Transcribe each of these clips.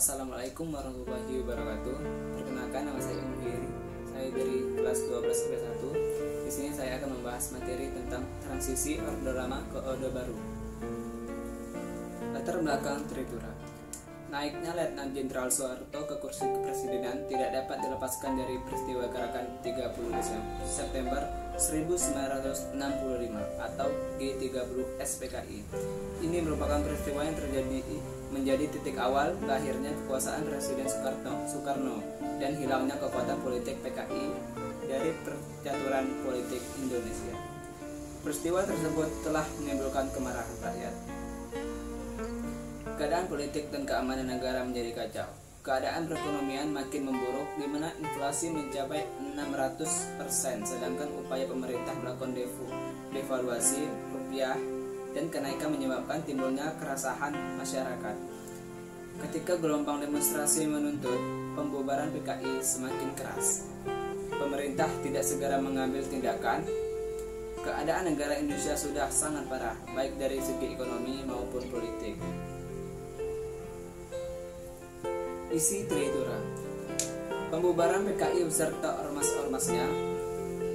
Assalamualaikum warahmatullahi wabarakatuh. Perkenalkan, nama saya Umir. Saya dari kelas 12 IPS 1. Di sini saya akan membahas materi tentang transisi Orde Lama ke Orde Baru. Latar belakang Tritura. Naiknya Letnan Jenderal Soeharto ke kursi kepresidenan tidak dapat dilepaskan dari peristiwa gerakan 30 September 1965 atau G30 SPKI. Ini merupakan peristiwa yang menjadi titik awal lahirnya kekuasaan Presiden Soekarno dan hilangnya kekuatan politik PKI dari percaturan politik Indonesia. Peristiwa tersebut telah menimbulkan kemarahan rakyat. Keadaan politik dan keamanan negara menjadi kacau. Keadaan perekonomian makin memburuk di mana inflasi mencapai 600%, sedangkan upaya pemerintah melakukan devaluasi rupiah dan kenaikan menyebabkan timbulnya kerasahan masyarakat. Ketika gelombang demonstrasi menuntut pembubaran PKI semakin keras, pemerintah tidak segera mengambil tindakan. Keadaan negara Indonesia sudah sangat parah, baik dari segi ekonomi maupun politik. Isi Tritura: pembubaran PKI beserta ormas-ormasnya,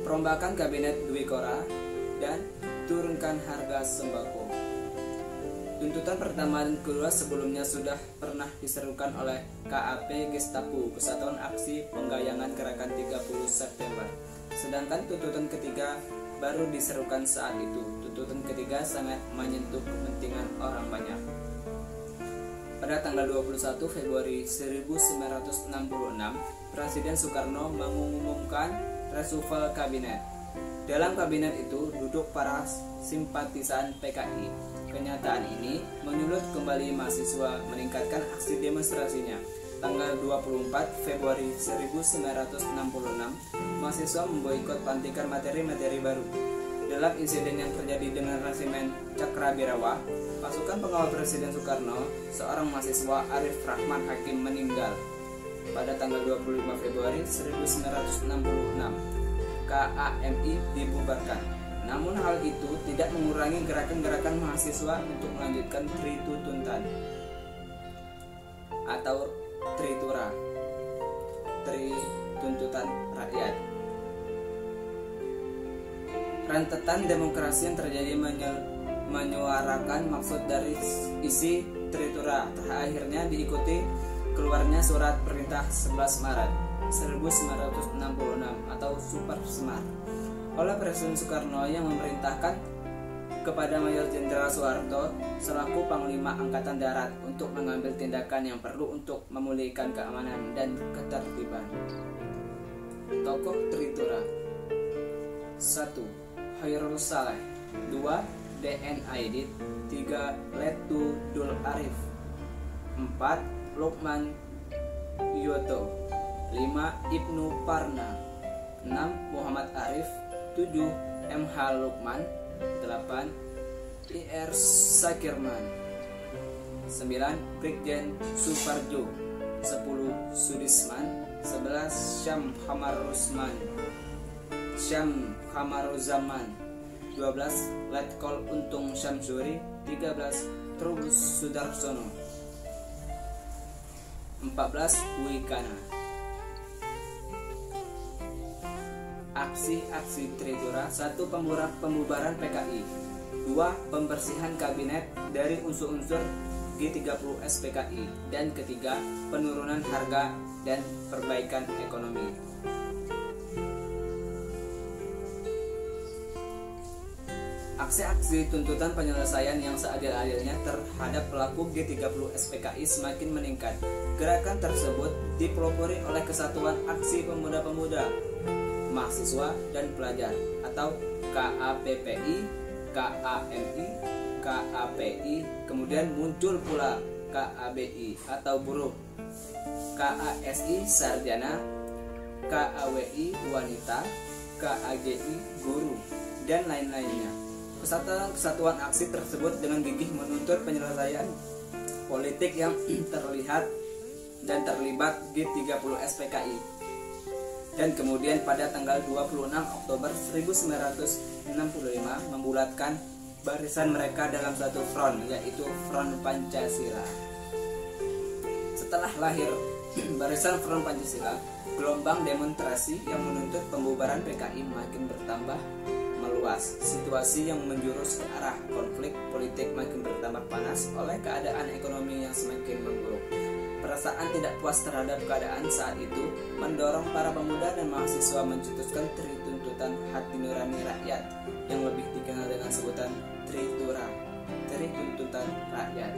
perombakan kabinet Dwi Kora, dan turunkan harga sembako. Tuntutan pertama dan kedua sebelumnya sudah pernah diserukan oleh KAP Gestapo, Kesatuan Aksi Penggayangan Gerakan 30 September. Sedangkan tuntutan ketiga baru diserukan saat itu. Tuntutan ketiga sangat menyentuh kepentingan orang banyak. Pada tanggal 21 Februari 1966, Presiden Soekarno mengumumkan reshuffle kabinet. Dalam kabinet itu duduk para simpatisan PKI. Kenyataan ini menyulut kembali mahasiswa meningkatkan aksi demonstrasinya. Tanggal 24 Februari 1966, mahasiswa memboikot pelantikan materi-materi baru. Dalam insiden yang terjadi dengan resimen Cakrabirawa, pasukan pengawal Presiden Soekarno, seorang mahasiswa Arif Rahman Hakim meninggal pada tanggal 25 Februari 1966. KAMI dibubarkan. Namun hal itu tidak mengurangi gerakan-gerakan mahasiswa untuk melanjutkan Trituntutan atau Tritura, Trituntutan Rakyat. Rentetan demokrasi yang terjadi menyuarakan maksud dari isi Tritura. Akhirnya diikuti keluarnya surat perintah 11 Maret 1966 atau Super Semar oleh Presiden Soekarno yang memerintahkan kepada Mayor Jenderal Soeharto selaku Panglima Angkatan Darat untuk mengambil tindakan yang perlu untuk memulihkan keamanan dan ketertiban. Tokoh Tritura: 1. Khairul Saleh, 2. DN Aidit, 3. Letu Dul Arif, 4. Lukman Yoto, 5. Ibnu Parna, 6. Muhammad Arif, 7. MH Lukman, 8. IR Sakirman, 9. Brigjen Suparjo, 10. Sudisman, 11. Syam Khamaruzzaman, 12. Letkol Untung Syamsuri, 13. Trubus Sudarsono, 14. Wikana. Aksi-aksi Tritura: 1. Pembubaran PKI, 2. Pembersihan kabinet dari unsur-unsur G30 SPKI, dan ketiga, penurunan harga dan perbaikan ekonomi. Aksi-aksi tuntutan penyelesaian yang seadil-adilnya terhadap pelaku G30 SPKI semakin meningkat. Gerakan tersebut dipelopori oleh Kesatuan Aksi Pemuda-Pemuda, Mahasiswa dan Pelajar atau KAPPI, KAMI, KAPI, kemudian muncul pula KABI atau buruh, KASI Sarjana, KAWI Wanita, KAGI Guru, dan lain-lainnya. Kesatuan aksi tersebut dengan gigih menuntut penyelesaian politik yang terlihat dan terlibat G30 SPKI. Dan kemudian pada tanggal 26 Oktober 1965 membulatkan barisan mereka dalam satu front, yaitu Front Pancasila. Setelah lahir Barisan Front Pancasila, gelombang demonstrasi yang menuntut pembubaran PKI makin bertambah meluas. Situasi yang menjurus ke arah konflik politik makin bertambah panas oleh keadaan ekonomi yang semakin memburuk. Perasaan tidak puas terhadap keadaan saat itu mendorong para pemuda dan mahasiswa mencetuskan Trituntutan Hati Nurani Rakyat yang lebih dikenal dengan sebutan Tritura, Trituntutan Rakyat.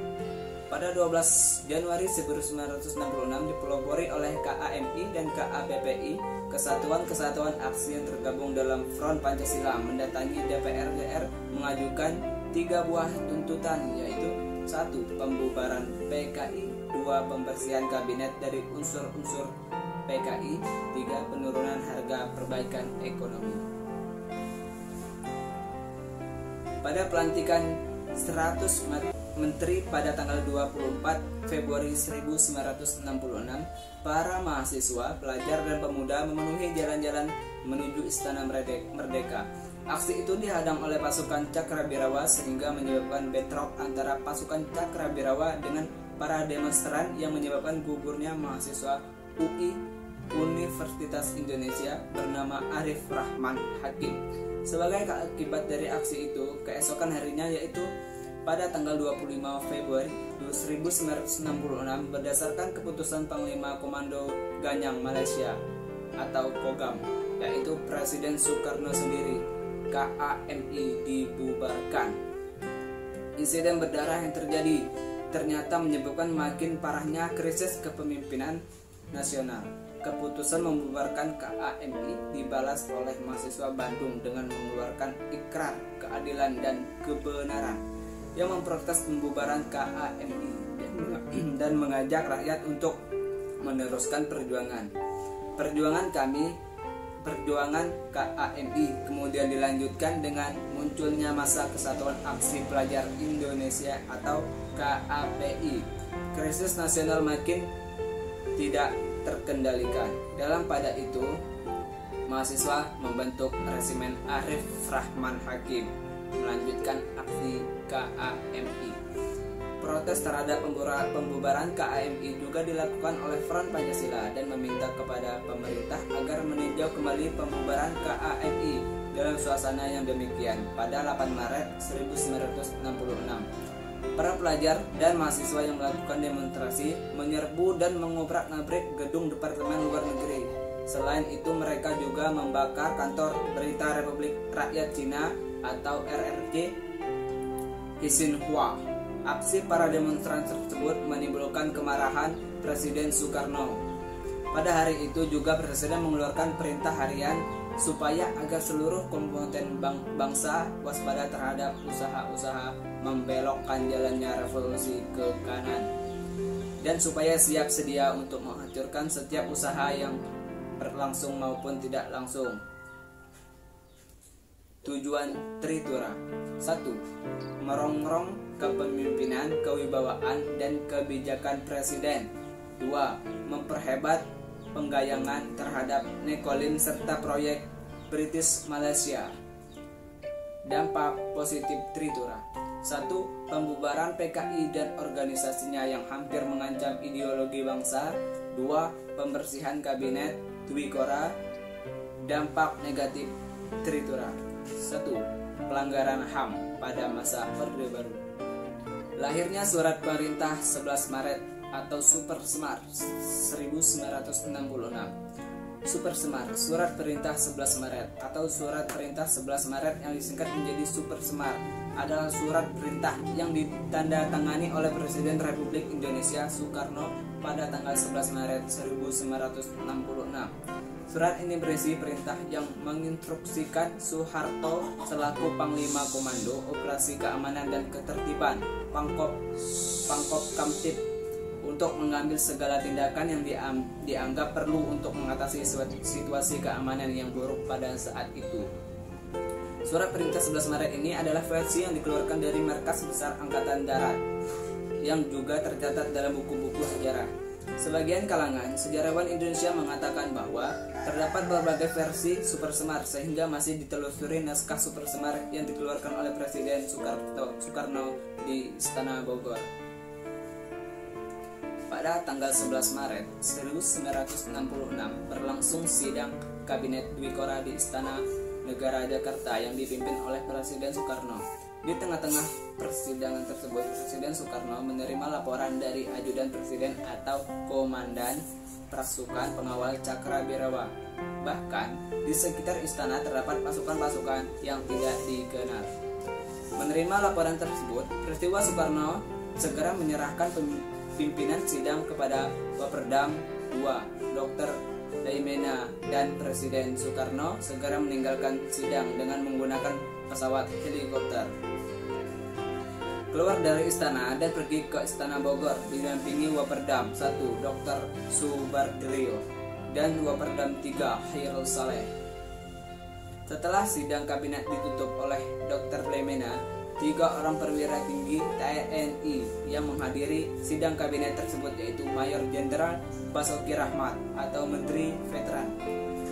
Pada 12 Januari 1966 dipelopori oleh KAMI dan KAPPI, kesatuan-kesatuan aksi yang tergabung dalam Front Pancasila mendatangi DPR RI mengajukan 3 buah tuntutan, yaitu 1. Pembubaran PKI, 2. Pembersihan kabinet dari unsur-unsur PKI, 3. Penurunan harga perbaikan ekonomi. Pada pelantikan 100 Menteri pada tanggal 24 Februari 1966, para mahasiswa, pelajar, dan pemuda memenuhi jalan-jalan menuju Istana Merdeka. Aksi itu dihadang oleh pasukan Cakrabirawa sehingga menyebabkan bentrok antara pasukan Cakrabirawa dengan para demonstran yang menyebabkan gugurnya mahasiswa UI Universitas Indonesia bernama Arif Rahman Hakim. Sebagai akibat dari aksi itu, keesokan harinya yaitu pada tanggal 25 Februari 1966 berdasarkan keputusan Panglima Komando Ganyang Malaysia atau Kogam, yaitu Presiden Soekarno sendiri, KAMI dibubarkan. Insiden berdarah yang terjadi ternyata menyebabkan makin parahnya krisis kepemimpinan nasional. Keputusan membubarkan KAMI dibalas oleh mahasiswa Bandung dengan mengeluarkan Ikrar Keadilan dan Kebenaran yang memprotes pembubaran KAMI dan mengajak rakyat untuk meneruskan perjuangan. Perjuangan KAMI kemudian dilanjutkan dengan munculnya Masa Kesatuan Aksi Pelajar Indonesia atau KAPI. Krisis nasional makin tidak terkendalikan. Dalam pada itu, mahasiswa membentuk Resimen Arif Rahman Hakim melanjutkan aksi KAMI. Protes terhadap pembubaran KAMI juga dilakukan oleh Front Pancasila dan meminta kepada pemerintah agar meninjau kembali pembubaran KAMI dalam suasana yang demikian. Pada 8 Maret 1966, para pelajar dan mahasiswa yang melakukan demonstrasi menyerbu dan mengobrak-ngabrik gedung Departemen Luar Negeri. Selain itu, mereka juga membakar kantor Berita Republik Rakyat Cina atau RRC Xinhua. Aksi para demonstran tersebut menimbulkan kemarahan Presiden Soekarno. Pada hari itu juga Presiden mengeluarkan perintah harian supaya agar seluruh komponen bangsa waspada terhadap usaha-usaha membelokkan jalannya revolusi ke kanan, dan supaya siap sedia untuk menghancurkan setiap usaha yang berlangsung maupun tidak langsung. Tujuan Tritura: 1. Merongrong kepemimpinan, kewibawaan, dan kebijakan Presiden. 2. Memperhebat penggayangan terhadap Nekolim serta proyek British Malaysia. Dampak positif Tritura: 1. Pembubaran PKI dan organisasinya yang hampir mengancam ideologi bangsa. 2. Pembersihan kabinet Dwikora. Dampak negatif Tritura: 1. Pelanggaran HAM pada masa Orde Baru. Lahirnya Surat Perintah 11 Maret atau Super Semar 1966. Super Semar, Surat Perintah 11 Maret atau Surat Perintah 11 Maret yang disingkat menjadi Super Semar, adalah surat perintah yang ditandatangani oleh Presiden Republik Indonesia Soekarno pada tanggal 11 Maret 1966. Surat ini berisi perintah yang menginstruksikan Soeharto selaku Panglima Komando Operasi Keamanan dan Ketertiban Pangkop Kamtib untuk mengambil segala tindakan yang dianggap perlu untuk mengatasi situasi keamanan yang buruk pada saat itu. Surat Perintah 11 Maret ini adalah versi yang dikeluarkan dari Markas Besar Angkatan Darat yang juga tercatat dalam buku-buku sejarah. Sebagian kalangan sejarawan Indonesia mengatakan bahwa terdapat berbagai versi Super Semar sehingga masih ditelusuri naskah Super Semar yang dikeluarkan oleh Presiden Soekarno di Istana Bogor. Pada Pada tanggal 11 Maret 1966 berlangsung sidang Kabinet Dwi Kora di Istana Negara Jakarta yang dipimpin oleh Presiden Soekarno. Di tengah-tengah persidangan tersebut, Presiden Soekarno menerima laporan dari Ajudan Presiden atau Komandan Pasukan Pengawal Cakrabirawa. Bahkan di sekitar istana terdapat pasukan-pasukan yang tidak dikenal. Menerima laporan tersebut, peristiwa Soekarno segera menyerahkan pimpinan sidang kepada Waperdam II, Dr. Laimena, dan Presiden Soekarno segera meninggalkan sidang dengan menggunakan pesawat helikopter. Keluar dari istana dan pergi ke Istana Bogor didampingi Waperdam I, Dr. Subardrio, dan Waperdam III, Hairul Saleh. Setelah sidang kabinet ditutup oleh Dr. Laimena, 3 orang perwira tinggi TNI yang menghadiri sidang kabinet tersebut yaitu Mayor Jenderal Basuki Rahmat atau Menteri Veteran,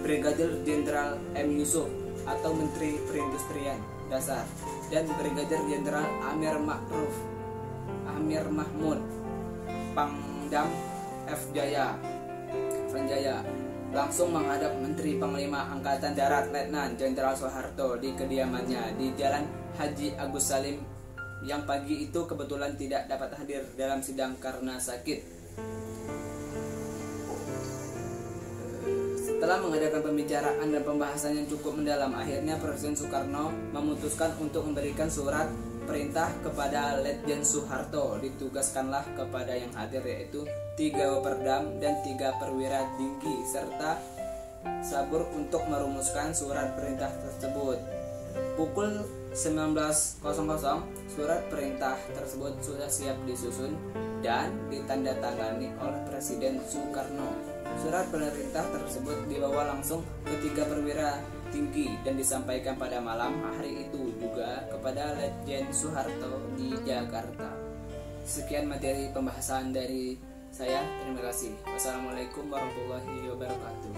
Brigadir Jenderal M. Yusuf atau Menteri Perindustrian Dasar, dan Brigadir Jenderal Amir Mahmud Pangdam F. Jaya langsung menghadap Menteri Panglima Angkatan Darat Letnan Jenderal Soeharto di kediamannya di Jalan Haji Agus Salim yang pagi itu kebetulan tidak dapat hadir dalam sidang karena sakit. Setelah mengadakan pembicaraan dan pembahasan yang cukup mendalam, akhirnya Presiden Soekarno memutuskan untuk memberikan surat perintah kepada Letjen Soeharto. Ditugaskanlah kepada yang hadir yaitu 3 Waperdam dan 3 perwira tinggi serta Sabur untuk merumuskan surat perintah tersebut. Pukul 19.00 surat perintah tersebut sudah siap disusun dan ditandatangani oleh Presiden Soekarno. Surat perintah tersebut dibawa langsung ke 3 perwira tinggi dan disampaikan pada malam hari itu juga kepada Letjen Soeharto di Jakarta. Sekian materi pembahasan dari saya. Terima kasih. Wassalamualaikum warahmatullahi wabarakatuh.